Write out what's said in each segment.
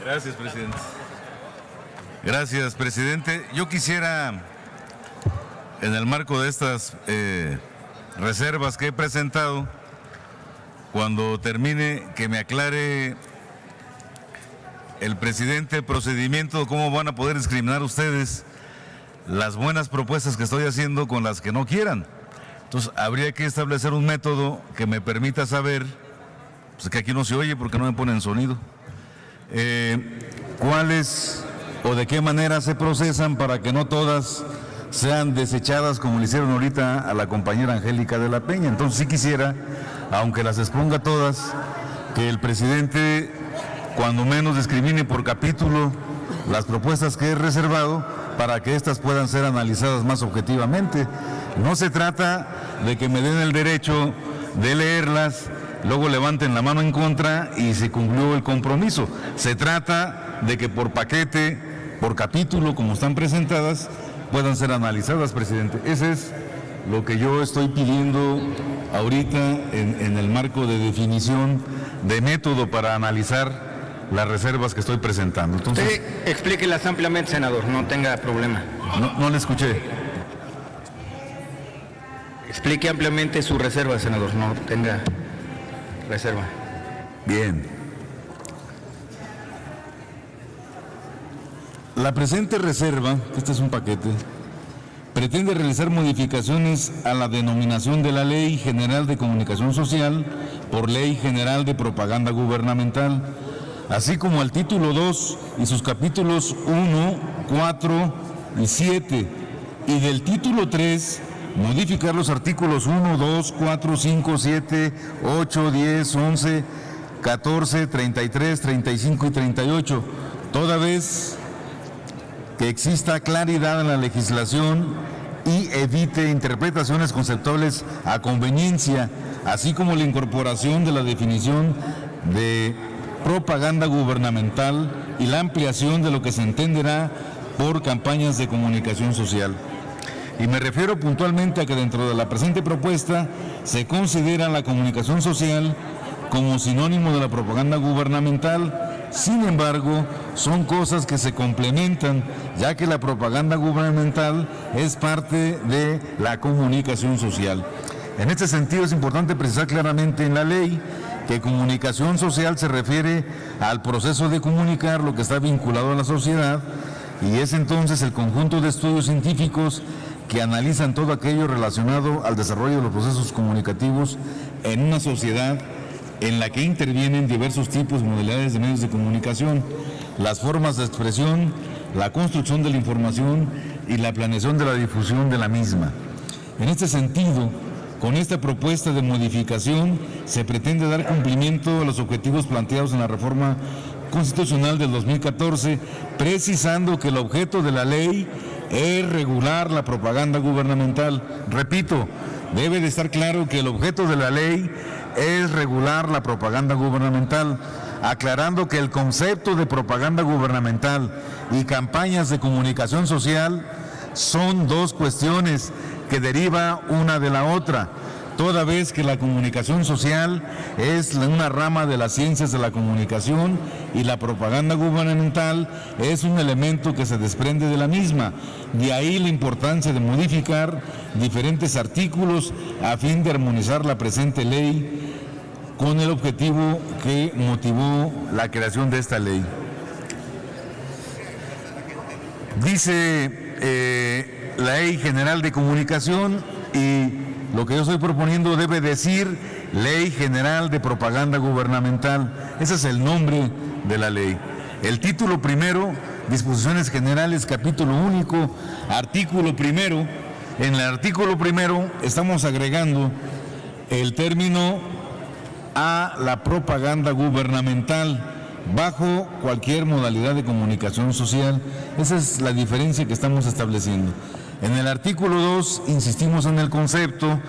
Gracias, presidente. Gracias, presidente. Yo quisiera, en el marco de estas reservas que he presentado, cuando termine, que me aclare el presidente el procedimiento, cómo van a poder discriminar ustedes las buenas propuestas que estoy haciendo con las que no quieran. Entonces, habría que establecer un método que me permita saber, pues que aquí no se oye porque no me ponen sonido, cuáles o de qué manera se procesan para que no todas sean desechadas como le hicieron ahorita a la compañera Angélica de la Peña. Entonces sí quisiera, aunque las exponga todas, que el presidente cuando menos discrimine por capítulo las propuestas que he reservado para que éstas puedan ser analizadas más objetivamente. No se trata de que me den el derecho de leerlas, luego levanten la mano en contra y se cumplió el compromiso. Se trata de que por paquete, por capítulo, como están presentadas, puedan ser analizadas, presidente. Ese es lo que yo estoy pidiendo ahorita en el marco de definición de método para analizar las reservas que estoy presentando. Entonces, sí, explíquelas ampliamente, senador, no tenga problema. No le escuché. Explique ampliamente su reserva, senador, no tenga reserva. Bien. La presente reserva, este es un paquete, pretende realizar modificaciones a la denominación de la Ley General de Comunicación Social por Ley General de Propaganda Gubernamental, así como al título 2 y sus capítulos 1, 4 y 7, y del título 3, modificar los artículos 1, 2, 4, 5, 7, 8, 10, 11, 14, 33, 35 y 38, toda vez que exista claridad en la legislación y evite interpretaciones conceptuales a conveniencia, así como la incorporación de la definición de propaganda gubernamental y la ampliación de lo que se entenderá por campañas de comunicación social. Y me refiero puntualmente a que dentro de la presente propuesta se considera la comunicación social como sinónimo de la propaganda gubernamental. Sin embargo, son cosas que se complementan, ya que la propaganda gubernamental es parte de la comunicación social. En este sentido, es importante precisar claramente en la ley que comunicación social se refiere al proceso de comunicar lo que está vinculado a la sociedad, y es entonces el conjunto de estudios científicos que analizan todo aquello relacionado al desarrollo de los procesos comunicativos en una sociedad en la que intervienen diversos tipos y modalidades de medios de comunicación, las formas de expresión, la construcción de la información y la planeación de la difusión de la misma. En este sentido, con esta propuesta de modificación se pretende dar cumplimiento a los objetivos planteados en la reforma constitucional del 2014, precisando que el objeto de la ley es regular la propaganda gubernamental. Repito, debe de estar claro que el objeto de la ley es regular la propaganda gubernamental, aclarando que el concepto de propaganda gubernamental y campañas de comunicación social son dos cuestiones que deriva una de la otra, toda vez que la comunicación social es una rama de las ciencias de la comunicación y la propaganda gubernamental es un elemento que se desprende de la misma. De ahí la importancia de modificar diferentes artículos a fin de armonizar la presente ley con el objetivo que motivó la creación de esta ley. Dice la Ley General de Comunicación, y lo que yo estoy proponiendo debe decir Ley General de Propaganda Gubernamental. Ese es el nombre de la ley. El título primero, Disposiciones Generales, capítulo único, artículo primero. En el artículo primero estamos agregando el término a la propaganda gubernamental bajo cualquier modalidad de comunicación social. Esa es la diferencia que estamos estableciendo. En el artículo 2 insistimos en el concepto,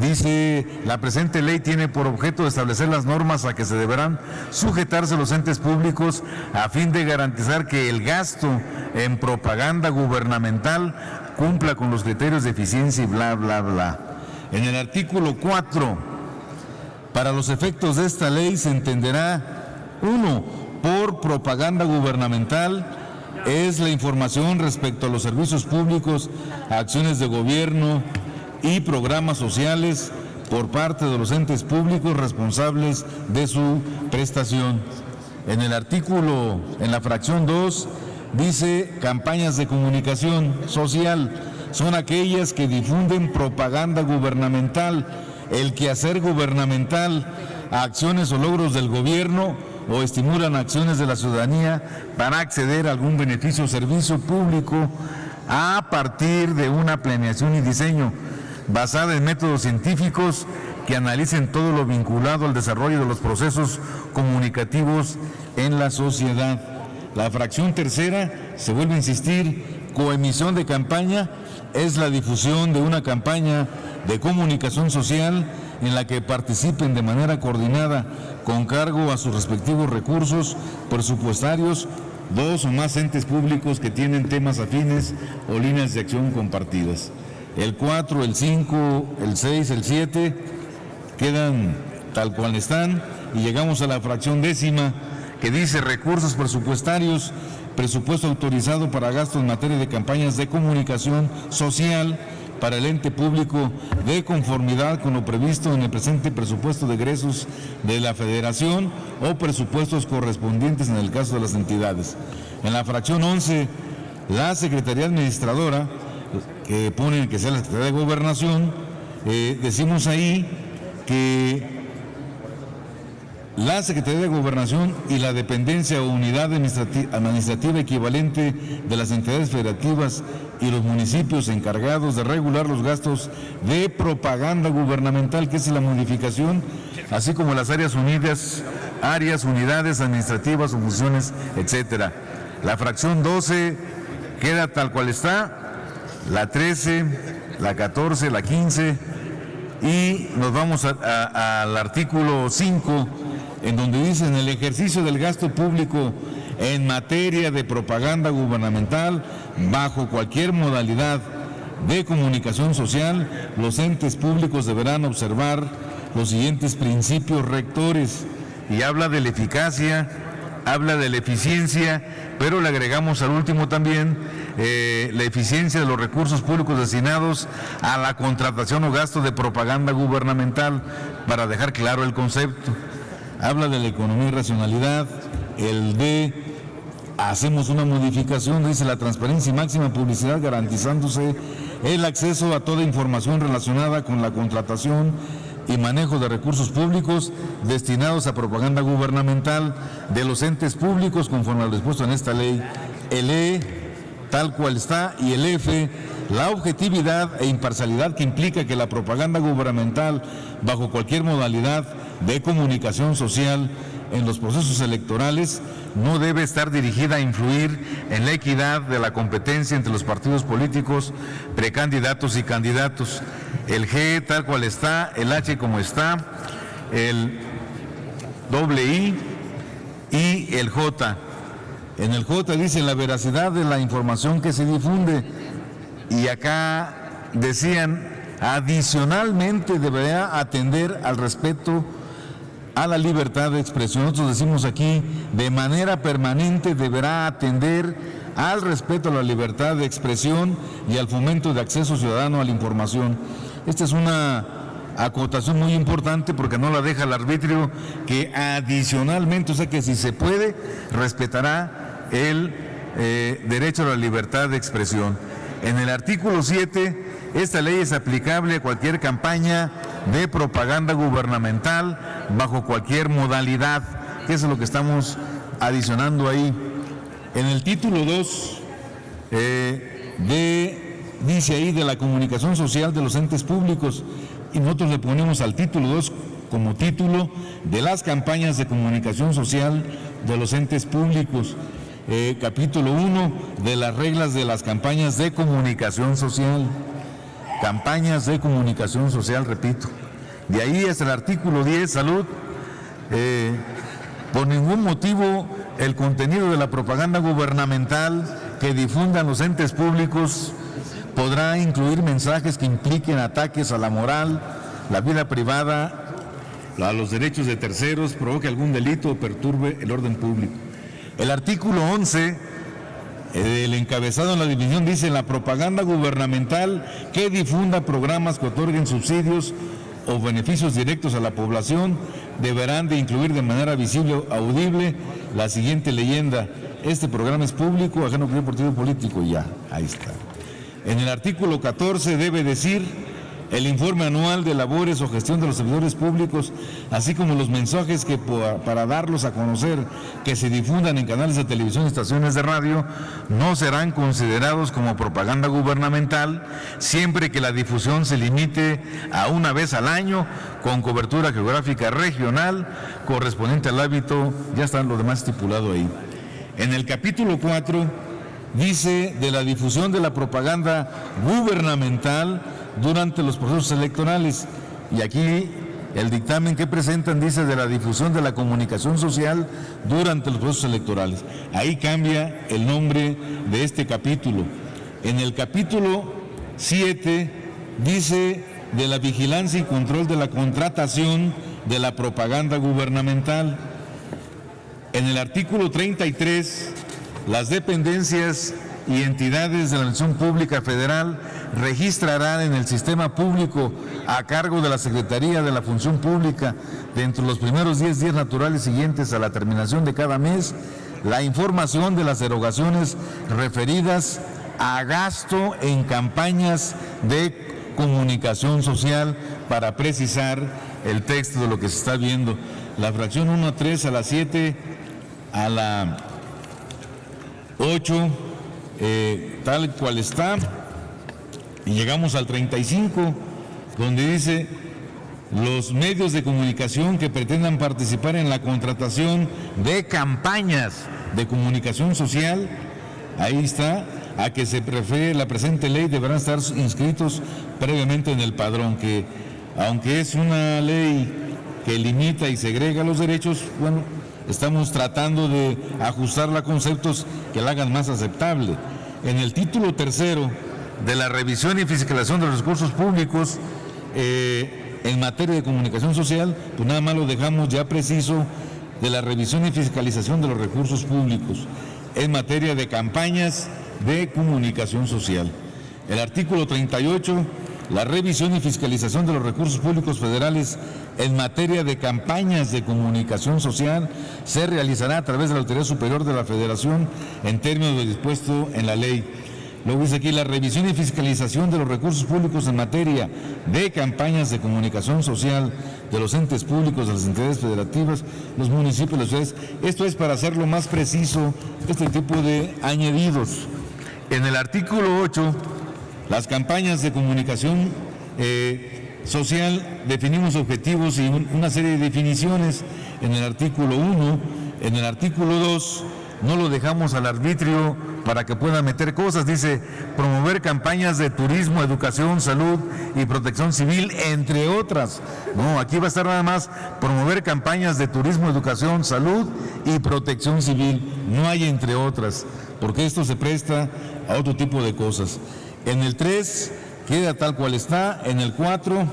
dice: la presente ley tiene por objeto establecer las normas a que se deberán sujetarse los entes públicos a fin de garantizar que el gasto en propaganda gubernamental cumpla con los criterios de eficiencia y bla, bla, bla. En el artículo 4, para los efectos de esta ley se entenderá Uno, por propaganda gubernamental, es la información respecto a los servicios públicos, acciones de gobierno y programas sociales por parte de los entes públicos responsables de su prestación. En el artículo, en la fracción 2, dice campañas de comunicación social. Son aquellas que difunden propaganda gubernamental, el quehacer gubernamental, acciones o logros del gobierno o estimulan acciones de la ciudadanía para acceder a algún beneficio o servicio público a partir de una planeación y diseño basada en métodos científicos que analicen todo lo vinculado al desarrollo de los procesos comunicativos en la sociedad. La fracción tercera, se vuelve a insistir, coemisión de campaña, es la difusión de una campaña de comunicación social en la que participen de manera coordinada con cargo a sus respectivos recursos presupuestarios dos o más entes públicos que tienen temas afines o líneas de acción compartidas. El 4, el 5, el 6, el 7 quedan tal cual están y llegamos a la fracción décima que dice recursos presupuestarios, presupuesto autorizado para gastos en materia de campañas de comunicación social para el ente público de conformidad con lo previsto en el presente presupuesto de egresos de la Federación o presupuestos correspondientes en el caso de las entidades. En la fracción 11, la Secretaría Administradora, que pone que sea la Secretaría de Gobernación, decimos ahí que la Secretaría de Gobernación y la dependencia o unidad administrativa equivalente de las entidades federativas y los municipios encargados de regular los gastos de propaganda gubernamental, que es la modificación, así como las áreas unidas, unidades administrativas o funciones, etcétera. La fracción 12 queda tal cual está, la 13, la 14, la 15 y nos vamos al artículo 5, en donde dice en el ejercicio del gasto público en materia de propaganda gubernamental bajo cualquier modalidad de comunicación social, los entes públicos deberán observar los siguientes principios rectores, y habla de la eficacia, habla de la eficiencia, pero le agregamos al último también la eficiencia de los recursos públicos destinados a la contratación o gasto de propaganda gubernamental, para dejar claro el concepto. Habla de la economía y racionalidad. El D, hacemos una modificación, dice la transparencia y máxima publicidad, garantizándose el acceso a toda información relacionada con la contratación y manejo de recursos públicos destinados a propaganda gubernamental de los entes públicos conforme a lo dispuesto en esta ley. El E, tal cual está, y el F, la objetividad e imparcialidad que implica que la propaganda gubernamental bajo cualquier modalidad de comunicación social en los procesos electorales no debe estar dirigida a influir en la equidad de la competencia entre los partidos políticos, precandidatos y candidatos. El G tal cual está, el H como está, el I y el J. En el J dice la veracidad de la información que se difunde, y acá decían adicionalmente deberá atender al respeto a la libertad de expresión. Nosotros decimos aquí, de manera permanente deberá atender al respeto a la libertad de expresión y al fomento de acceso ciudadano a la información. Esta es una acotación muy importante porque no la deja al arbitrio, que adicionalmente, o sea que si se puede, respetará el derecho a la libertad de expresión. En el artículo 7, esta ley es aplicable a cualquier campaña de propaganda gubernamental bajo cualquier modalidad, que eso es lo que estamos adicionando ahí. En el título 2 dice ahí de la comunicación social de los entes públicos, y nosotros le ponemos al título 2 como título de las campañas de comunicación social de los entes públicos. Capítulo 1 de las reglas de las campañas de comunicación social. Campañas de comunicación social, repito. De ahí hasta el artículo 10, salud. Por ningún motivo el contenido de la propaganda gubernamental que difundan los entes públicos podrá incluir mensajes que impliquen ataques a la moral, la vida privada a los derechos de terceros, provoque algún delito o perturbe el orden público. El artículo 11, el encabezado en la definición dice: la propaganda gubernamental que difunda programas que otorguen subsidios o beneficios directos a la población deberán de incluir de manera visible o audible la siguiente leyenda: este programa es público, ajeno a cualquier partido político. Ya, ahí está. En el artículo 14 debe decir: el informe anual de labores o gestión de los servidores públicos, así como los mensajes que para darlos a conocer que se difundan en canales de televisión y estaciones de radio, no serán considerados como propaganda gubernamental, siempre que la difusión se limite a una vez al año, con cobertura geográfica regional, correspondiente al hábito. Ya está lo demás estipulado ahí. En el capítulo 4 dice de la difusión de la propaganda gubernamental durante los procesos electorales, y aquí el dictamen que presentan dice de la difusión de la comunicación social durante los procesos electorales. Ahí cambia el nombre de este capítulo. En el capítulo 7 dice de la vigilancia y control de la contratación de la propaganda gubernamental. En el artículo 33, las dependencias y entidades de la Administración Pública Federal registrarán en el sistema público a cargo de la Secretaría de la Función Pública, dentro de los primeros 10 días naturales siguientes a la terminación de cada mes, la información de las erogaciones referidas a gasto en campañas de comunicación social, para precisar el texto de lo que se está viendo. La fracción 1 a 3, a la 7, a la 8, tal cual está, y llegamos al 35, donde dice: los medios de comunicación que pretendan participar en la contratación de campañas de comunicación social, ahí está, a que se refiere la presente ley, deberán estar inscritos previamente en el padrón, que aunque es una ley que limita y segrega los derechos, bueno, estamos tratando de ajustarla a conceptos que la hagan más aceptable. En el título tercero de la revisión y fiscalización de los recursos públicos en materia de comunicación social, pues nada más lo dejamos ya preciso, de la revisión y fiscalización de los recursos públicos en materia de campañas de comunicación social. El artículo 38, la revisión y fiscalización de los recursos públicos federales en materia de campañas de comunicación social se realizará a través de la Autoridad Superior de la Federación en términos de lo dispuesto en la ley. Luego dice aquí: la revisión y fiscalización de los recursos públicos en materia de campañas de comunicación social de los entes públicos, de las entidades federativas, los municipios, las ciudades. Esto es para hacerlo más preciso, este tipo de añadidos. En el artículo 8, las campañas de comunicación social, definimos objetivos y una serie de definiciones en el artículo 1. En el artículo 2 no lo dejamos al arbitrio para que puedan meter cosas. Dice: promover campañas de turismo, educación, salud y protección civil, entre otras. No, aquí va a estar nada más: promover campañas de turismo, educación, salud y protección civil. No hay entre otras, porque esto se presta a otro tipo de cosas. En el 3 queda tal cual está, en el 4,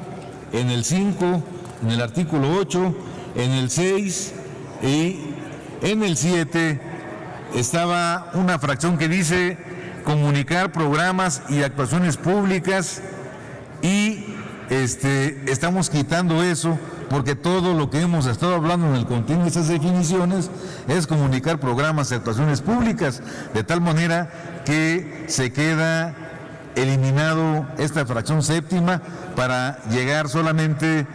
en el 5, en el artículo 8, en el 6 y en el 7 estaba una fracción que dice: comunicar programas y actuaciones públicas, y estamos quitando eso, porque todo lo que hemos estado hablando en el continuo de esas definiciones es comunicar programas y actuaciones públicas, de tal manera que se queda eliminado esta fracción séptima para llegar solamente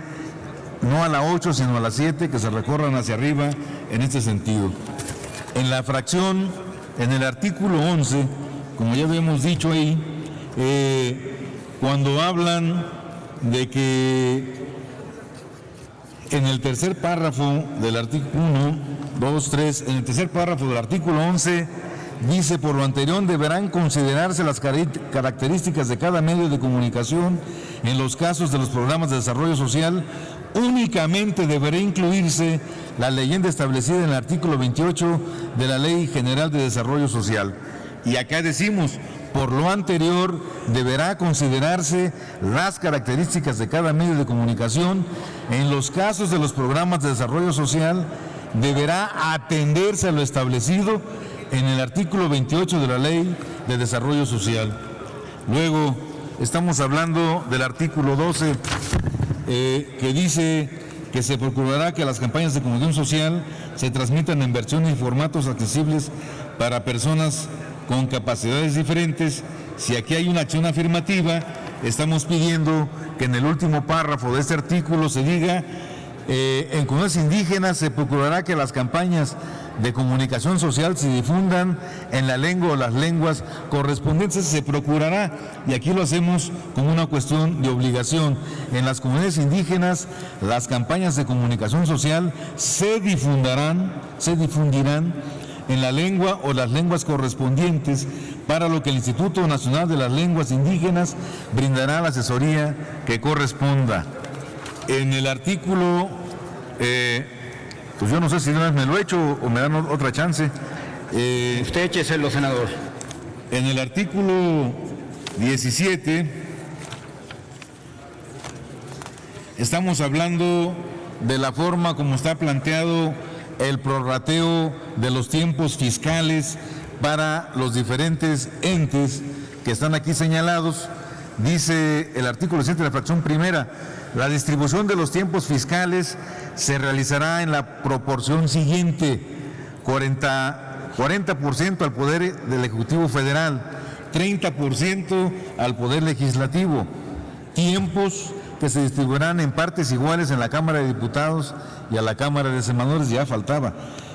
no a la 8 sino a la 7, que se recorran hacia arriba en este sentido. En la fracción, en el artículo 11, como ya habíamos dicho ahí, cuando hablan de que en el tercer párrafo del artículo 1, 2, 3, en el tercer párrafo del artículo 11, dice: por lo anterior deberán considerarse las características de cada medio de comunicación. En los casos de los programas de desarrollo social, únicamente deberá incluirse la leyenda establecida en el artículo 28 de la Ley General de Desarrollo Social. Y acá decimos: Por lo anterior, deberá considerarse las características de cada medio de comunicación. En los casos de los programas de desarrollo social, deberá atenderse a lo establecido en el artículo 28 de la Ley de Desarrollo Social. Luego, estamos hablando del artículo 12, que dice que se procurará que las campañas de comunicación social se transmitan en versiones y formatos accesibles para personas con capacidades diferentes. Si aquí hay una acción afirmativa, estamos pidiendo que en el último párrafo de este artículo se diga: en comunidades indígenas se procurará que las campañas de comunicación social se difundan en la lengua o las lenguas correspondientes. Se procurará, y aquí lo hacemos como una cuestión de obligación. En las comunidades indígenas, las campañas de comunicación social se difundirán en la lengua o las lenguas correspondientes, para lo que el Instituto Nacional de las Lenguas Indígenas brindará la asesoría que corresponda. En el artículo, pues yo no sé si no me lo he hecho o me dan otra chance. Usted écheselo, senador. En el artículo 17, estamos hablando de la forma como está planteado el prorrateo de los tiempos fiscales para los diferentes entes que están aquí señalados. Dice el artículo 7 de la fracción primera: la distribución de los tiempos fiscales se realizará en la proporción siguiente: 40% al Poder del Ejecutivo Federal, 30% al Poder Legislativo. Tiempos que se distribuirán en partes iguales en la Cámara de Diputados y a la Cámara de Senadores, ya faltaba.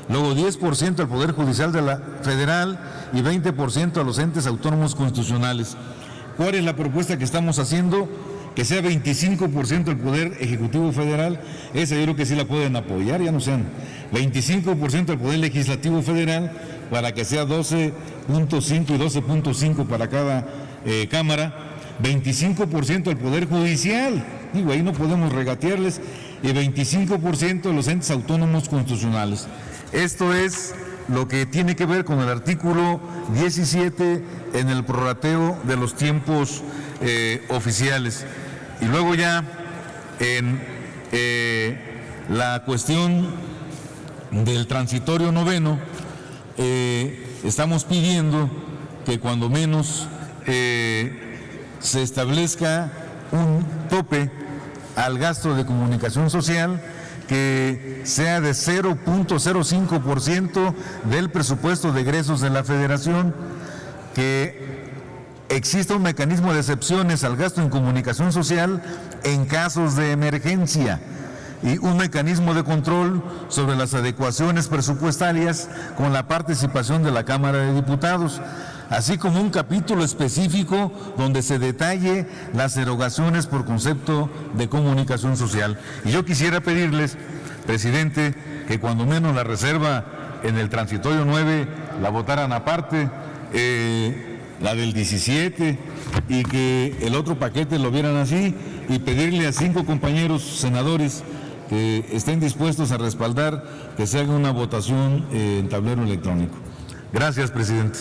Luego 10% al Poder Judicial de la Federal y 20% a los entes autónomos constitucionales. ¿Cuál es la propuesta que estamos haciendo? Que sea 25% el Poder Ejecutivo Federal. Esa yo creo que sí la pueden apoyar, ya no sean 25% el Poder Legislativo Federal, para que sea 12.5 y 12.5 para cada Cámara. 25% al Poder Judicial, digo, ahí no podemos regatearles, y 25% los entes autónomos constitucionales. Esto es lo que tiene que ver con el artículo 17 en el prorrateo de los tiempos oficiales. Y luego ya en la cuestión del transitorio noveno, estamos pidiendo que cuando menos se establezca un tope al gasto de comunicación social que sea de 0.05% del presupuesto de egresos de la Federación, que exista un mecanismo de excepciones al gasto en comunicación social en casos de emergencia, y un mecanismo de control sobre las adecuaciones presupuestarias con la participación de la Cámara de Diputados, así como un capítulo específico donde se detalle las erogaciones por concepto de comunicación social. Y yo quisiera pedirles, presidente, que cuando menos la reserva en el transitorio 9 la votaran aparte, la del 17, y que el otro paquete lo vieran así, y pedirle a 5 compañeros senadores que estén dispuestos a respaldar que se haga una votación en tablero electrónico. Gracias, presidente.